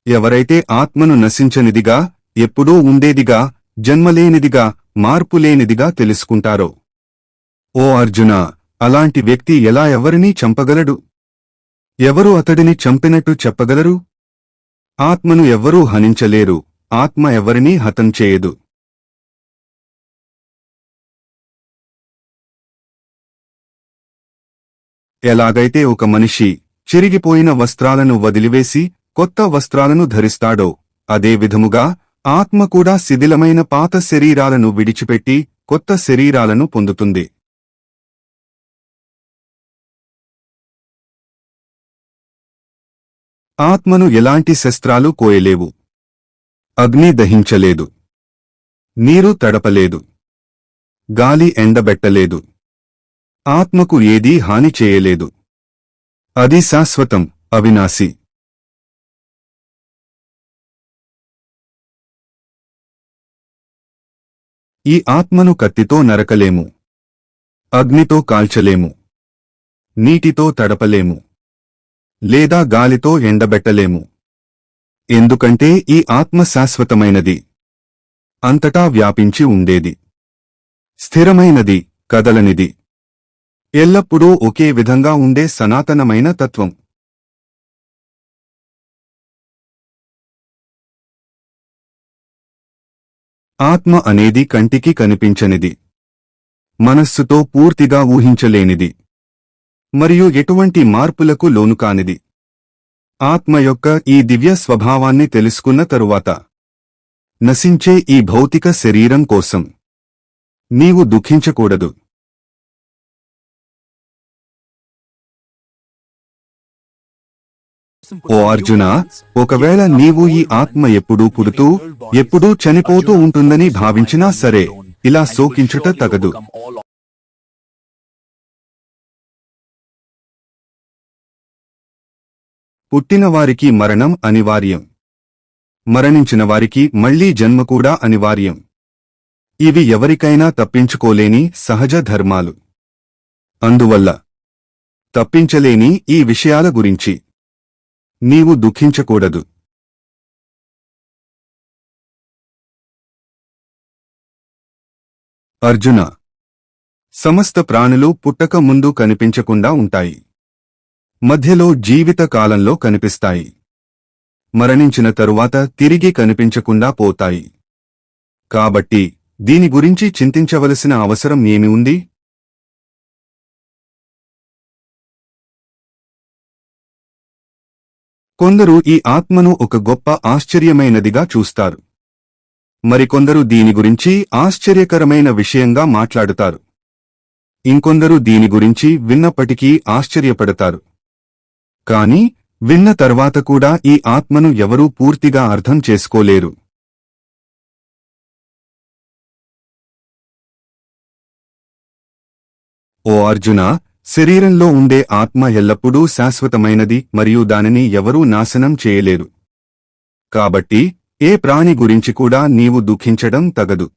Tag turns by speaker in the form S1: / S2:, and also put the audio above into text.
S1: ఎవరైతే ఆత్మను నశించనిదిగా, ఎప్పుడూ ఉండేదిగా, జన్మలేనిదిగా, మార్పులేనిదిగా తెలుసుకుంటారో, ఓ అర్జునా, అలాంటి వ్యక్తి ఎలా ఎవరినీ చంపగలడు? ఎవరు అతడిని చంపినట్టు చెప్పగలరు? ఆత్మను ఎవ్వరూ హనించలేరు, ఆత్మ ఎవరినీ హతం చేయదు. ఎలాగైతే ఒక మనిషి చిరిగిపోయిన వస్త్రాలను వదిలివేసి కొత్త వస్త్రాలను ధరిస్తాడో, అదే విధముగా ఆత్మ కూడా శిథిలమైన పాత శరీరాలను విడిచిపెట్టి కొత్త శరీరాలను పొందుతుంది. ఆత్మను ఎలాంటి శస్త్రాలు కోయలేవు. అగ్ని దహించలేదు, నీరు తడపలేదు, గాలి ఎండబెట్టలేదు. ఆత్మకు ఏదీ హాని చేయలేదు. అది శాశ్వతం, అవినాశి. ఈ ఆత్మను కత్తితో నరకలేము, అగ్నితో కాల్చలేము, నీటితో తడపలేము, లేదా గాలితో ఎండబెట్టలేము. ఎందుకంటే ఈ ఆత్మ శాశ్వతమైనది, అంతటా వ్యాపించి ఉండేది, స్థిరమైనది, కదలనిది, ఎల్లప్పుడూ ఒకే విధంగా ఉండే సనాతనమైన తత్వం. ఆత్మ అనేది కంటికి కనిపించనిది, మనస్సుతో పూర్తిగా ఊహించలేనిది, మరియు ఎటువంటి మార్పులకు లోనుకానిది. ఆత్మ యొక్క ఈ దివ్య స్వభావాన్ని తెలుసుకున్న తరువాత నశించే ఈ భౌతిక శరీరం కోసం నీవు దుఃఖించకూడదు. ఓ అర్జునా, ఒకవేళ నీవు ఈ ఆత్మ ఎప్పుడూ పుడుతూ ఎప్పుడూ చనిపోతూ ఉంటుందని భావించినా సరే, ఇలా శోకించుట తగదు. పుట్టినవారికి మరణం అనివార్యం, మరణించిన వారికి మళ్లీ జన్మ కూడా అనివార్యం. ఇవి ఎవరికైనా తప్పించుకోలేని సహజ ధర్మాలు. అందువల్ల తప్పించలేని ఈ విషయాల గురించి నీవు దుఃఖించకూడదు. అర్జున, సమస్త ప్రాణులు పుట్టక ముందు కనిపించకుండా ఉంటాయి, మధ్యలో జీవిత కాలంలో కనిపిస్తాయి, మరణించిన తరువాత తిరిగి కనిపించకుండా పోతాయి. కాబట్టి దీని గురించి చింతించవలసిన అవసరం ఏమి ఉంది? కొందరు ఈ ఆత్మను ఒక గొప్ప ఆశ్చర్యమైనదిగా చూస్తారు, మరికొందరు దీని గురించి ఆశ్చర్యకరమైన విషయంగా మాట్లాడుతారు. ఇంకొందరు దీని గురించి విన్నప్పటికీ ఆశ్చర్యపడతారు. కాని విన్న తర్వాత కూడా ఈ ఆత్మను ఎవరూ పూర్తిగా అర్థం చేసుకోలేరు. ఓ అర్జునా, శరీరంలో ఉండే ఆత్మ ఎల్లప్పుడూ శాశ్వతమైనది మరియు దానిని ఎవరూ నాశనం చేయలేరు. కాబట్టి ఏ ప్రాణి గురించి కూడా నీవు దుఃఖించడం తగదు.